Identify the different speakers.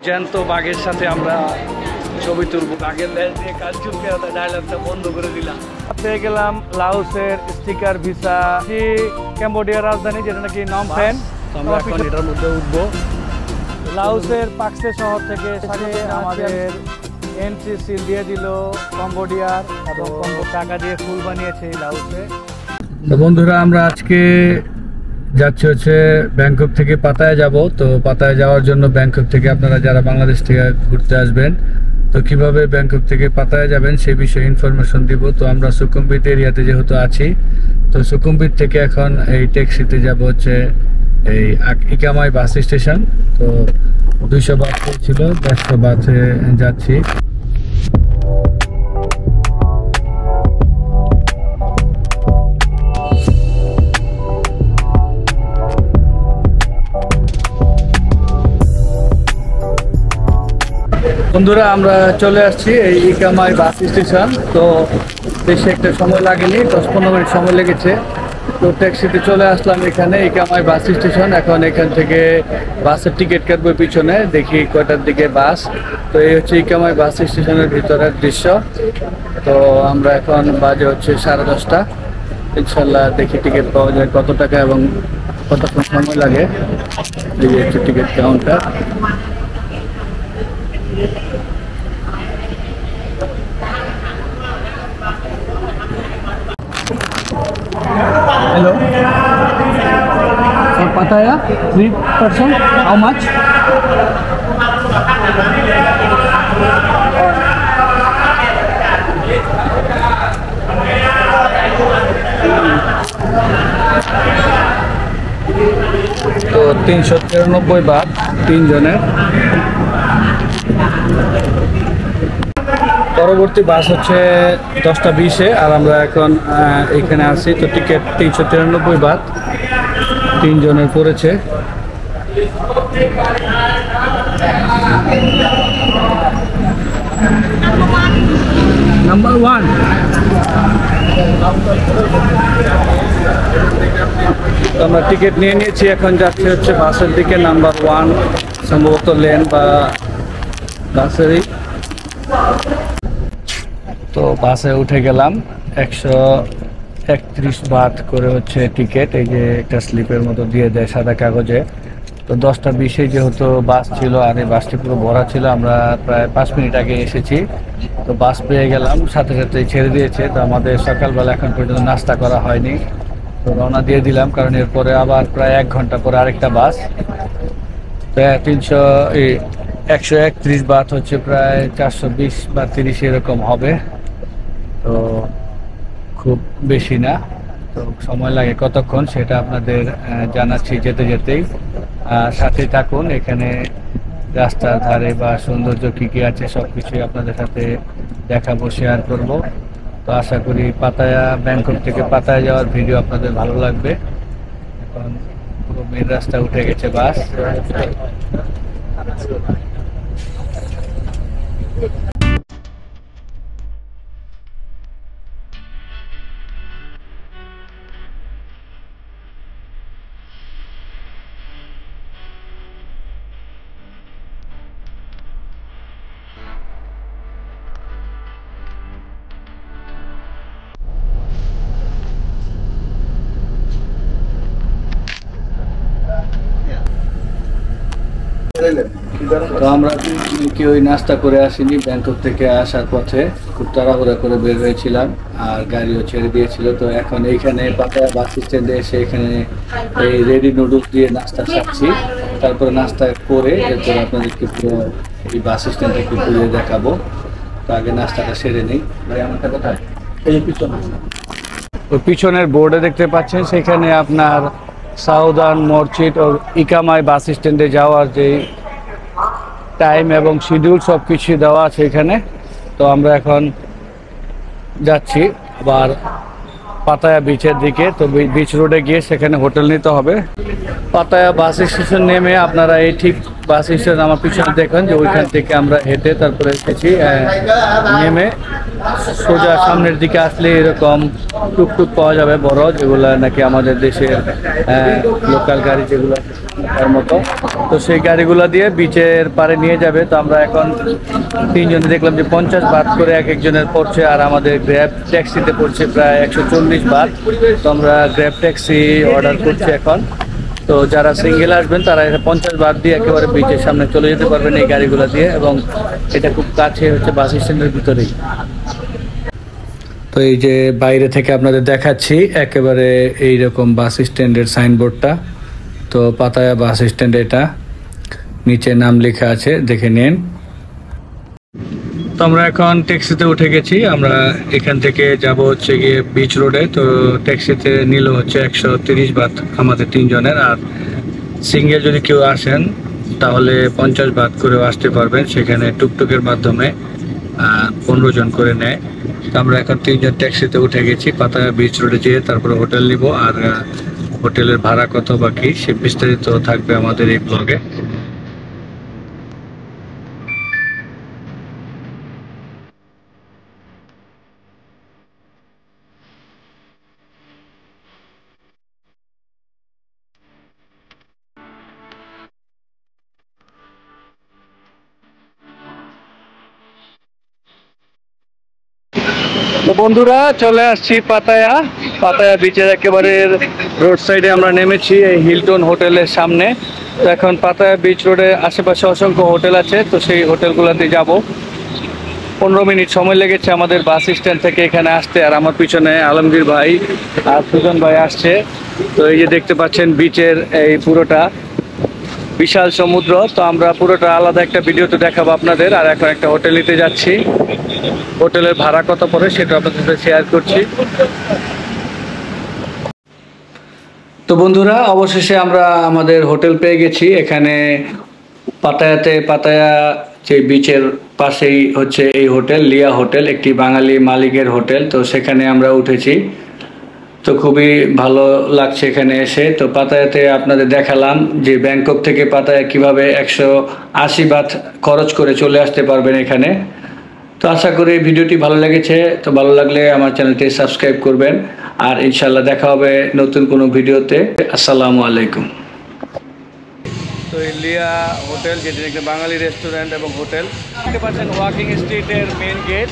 Speaker 1: জ্যান্ত বাঘের সাথে আমরা ছবি তুলব। বাঘের লেজ দিয়ে কাজ চুলকে ডায়লগটা বন্ধ করে দিলাম। পেয়ে গেলাম লাওসের স্টিকার ভিসা, ক্যাম্বোডিয়ার রাজধানী যেটা নাকি নম পেন। আমরা এখন এটার মধ্যে উঠবো। লাওসের পাকসে শহর থেকে আমাদের এন্ট্রি সিল দিয়ে দিল কম্বোডিয়ার, এবং টাকা দিয়ে ফুল বানিয়েছে লাওসে। তো বন্ধুরা, আমরা আজকে যাচ্ছি হচ্ছে ব্যাংকক থেকে পাতায়া যাব। তো পাতায়া যাওয়ার জন্য ব্যাংকক থেকে আপনারা যারা বাংলাদেশ থেকে ঘুরতে আসবেন, তো কিভাবে ব্যাংকক থেকে পাতায়া যাবেন সেই বিষয়ে ইনফরমেশন দিব। তো আমরা সুকুমবিট এরিয়াতে যেহেতু আছি, তো সুকুমবিট থেকে এখন এই ট্যাক্সিতে যাব হচ্ছে এই ইকামাই বাস স্টেশন। তো 200 বাস ছিল, 150 বাসে যাচ্ছি। বন্ধুরা, আমরা চলে আসছি এই ইকামাই বাস স্টেশন। তো বেশি একটা সময় লাগেনি, 10-15 মিনিট সময় লেগেছে। তো ট্যাক্সিতে চলে আসলাম এখানে ইকামাই বাস স্টেশন। এখন এখান থেকে বাসের টিকিট কাটবো, পিছনে দেখি কয়টার দিকে বাস। তো এই হচ্ছে ইকামাই বাস স্টেশনের ভিতরের দৃশ্য। তো আমরা এখন বাজে হচ্ছে 10:30। ইনশাল্লাহ দেখি টিকিট পাওয়া যায় কত টাকা এবং কতক্ষণ সময় লাগে। এই হচ্ছে ticket counter. Hello. For Pattaya, 3 person. How much? তো 393 বাট 3 জনের। পরবর্তী বাস হচ্ছে 10:20-এ, আর আমরা এখন এখানে আছি। তো টিকিট 393 বাট 3 জনের পড়েছে। নাম্বার 1। আমরা টিকিট নিয়ে নিয়েছি, এখন যাচ্ছি হচ্ছে বাসের দিকে। নাম্বার 1 সম্ভবত লেন বা বাসেরই। তো বাসে উঠে গেলাম। 131 বাট করে হচ্ছে টিকিট। এই যে একটা স্লিপের মতো দিয়ে দেয় সাদা কাগজে। তো 10:20-এ যেহেতু বাস ছিল আর এই বাসটি পুরো ভরা ছিল, আমরা প্রায় 5 মিনিট আগে এসেছি। তো বাস পেয়ে গেলাম, সাথে সাথে ছেড়ে দিয়েছে। তো আমাদের সকালবেলা এখন পর্যন্ত নাস্তা করা হয়নি। তো রওনা দিয়ে দিলাম, কারণ এরপরে আবার প্রায় 1 ঘন্টা পরে আরেকটা বাস। প্রায় 131 বাট হচ্ছে প্রায় 420 বা 30 এরকম হবে। তো খুব বেশি না। তো সময় লাগে কতক্ষণ সেটা আপনাদের জানাচ্ছি যেতে যেতেই। সাথে থাকুন। এখানে রাস্তার ধারে বা সৌন্দর্য কী কী আছে সব কিছুই আপনাদের সাথে দেখাবো, শেয়ার করব। তো আশা করি ব্যাংকক থেকে পাতায়া যাওয়ার ভিডিও আপনাদের ভালো লাগবে। এখন পুরো মেন রাস্তা উঠে গেছে বাস। তো আমরা কেউই নাস্তা করে আসিনি। ব্যাংকক থেকে আসার পথে খুব তাড়াহুড়া করে বের হয়েছিলাম, আর গাড়িও ছেড়ে দিয়েছিল। তো এখন এইখানে পাতায়া বাস স্ট্যান্ডে এসে এখানে এই রেডি নুডলস দিয়ে নাস্তা খাচ্ছি। তারপরে নাস্তা করে এরপর আপনাদেরকে পুরো এই বাস স্ট্যান্ডটা একটু ঘুরে দেখাবো। তো আগে নাস্তাটা সেরে নিই। ভাই, আমারটা কোথায়? এই পিছনে। ওই পিছনের বোর্ডে দেখতে পাচ্ছেন, সেখানে আপনার সাউদার্ন মসজিদ ও ইকামাই বাস স্ট্যান্ডে যাওয়ার যে টাইম এবং শিডিউল সব কিছু দেওয়া আছে এখানে। তো আমরা এখন যাচ্ছি আবার পাতায়া বিচের দিকে। তো বিচ রোডে গিয়ে সেখানে হোটেল নিতে হবে। পাতায়া বাস স্টেশন নেমে আপনারা এই ঠিক বাস স্টেশন আমার পিছনে দেখেন যে ওইখান থেকে আমরা হেঁটে তারপরে এসেছি। নেমে সোজা সামনের দিকে আসলে এরকম টুকটুক পাওয়া যাবে বড়, যেগুলো নাকি আমাদের দেশের লোকাল গাড়ি যেগুলো তার মতো। তো সেই গাড়িগুলো দিয়ে বিচের পারে নিয়ে যাবে। তো আমরা এখন তিনজনে দেখলাম যে 50 বাত করে এক একজনের পড়ছে, আর আমাদের গ্র্যাব ট্যাক্সিতে পড়ছে প্রায় 140 বাত। তো আমরা গ্র্যাব ট্যাক্সি অর্ডার করছি এখন। তো যারা সিঙ্গেল আসবেন তারা 50 বাত দিয়ে একেবারে বিচের সামনে চলে যেতে পারবেন এই গাড়িগুলো দিয়ে, এবং এটা খুব কাছে হচ্ছে বাস স্ট্যান্ডের ভিতরেই। তো এই যে বাইরে থেকে আপনাদের দেখাচ্ছি একেবারে এইরকম বাস স্ট্যান্ডের সাইনবোর্ডটা। তো পাতায়া বাস স্ট্যান্ড, এটা নিচে নাম লেখা আছে, দেখে নিন। তো আমরা এখন ট্যাক্সিতে উঠে গেছি। আমরা এখান থেকে যাব হচ্ছে গিয়ে বিচ রোডে। তো ট্যাক্সিতে নিল হচ্ছে 130 বাত আমাদের তিনজনের, আর সিঙ্গেল যদি কেউ আসেন তাহলে 50 বাত করেও আসতে পারবেন। সেখানে টুকটুকের মাধ্যমে 15 জন করে নেয়। তো আমরা এখন তিনজন ট্যাক্সিতে উঠে গেছি পাতায়া বিচ রোডে যেয়ে তারপরে হোটেল নিব। আর হোটেলের ভাড়া কত বাকি সে বিস্তারিত থাকবে আমাদের এই ব্লগে। তো বন্ধুরা চলে আসছি পাতায়া বিচের একেবারে রোড সাইডে আমরা নেমেছি, এই হিলটন হোটেলের সামনে। তো এখন পাতায়া বিচ রোডে আশেপাশে অসংখ্য হোটেল আছে, তো সেই হোটেলগুলোতে যাব। 15 মিনিট সময় লেগেছে আমাদের বাস স্ট্যান্ড থেকে এখানে আসতে। আর আমার পিছনে আলমগীর ভাই আর সুজন ভাই আসছে। তো এই যে দেখতে পাচ্ছেন বিচের এই পুরোটা বিশাল সমুদ্র। তো আমরা পুরোটা আলাদা একটা ভিডিওতে দেখাবো আপনাদের। আর এখন একটা হোটেল নিতে যাচ্ছি, হোটেলের ভাড়া কত পড়ে সেটা আপনাদের সাথে শেয়ার করছি। তো বন্ধুরা অবশেষে আমরা আমাদের হোটেল পেয়ে গেছি। এখানে পাতায়া যে বিচের পাশেই হচ্ছে এই হোটেল, লিয়া হোটেল, একটি বাঙালি মালিকের হোটেল। তো সেখানে আমরা উঠেছি। তো খুবই ভালো লাগছে এখানে এসে। তো পাতায়াতে আপনাদের দেখালাম যে ব্যাংকক থেকে পাতায়া কিভাবে 180 বাত খরচ করে চলে আসতে পারবেন এখানে। তো আশা করি ভিডিওটি ভালো লেগেছে। তো ভালো লাগলে আমার চ্যানেলটি সাবস্ক্রাইব করবেন। আর ইনশাল্লাহ দেখা হবে নতুন কোনো ভিডিওতে। আসসালামু আলাইকুম। তো এই লিয়া হোটেল, যেটি একটি বাঙালি রেস্টুরেন্ট এবং হোটেল, দেখতে পাচ্ছেন ওয়াকিং স্ট্রিটের মেইন গেট।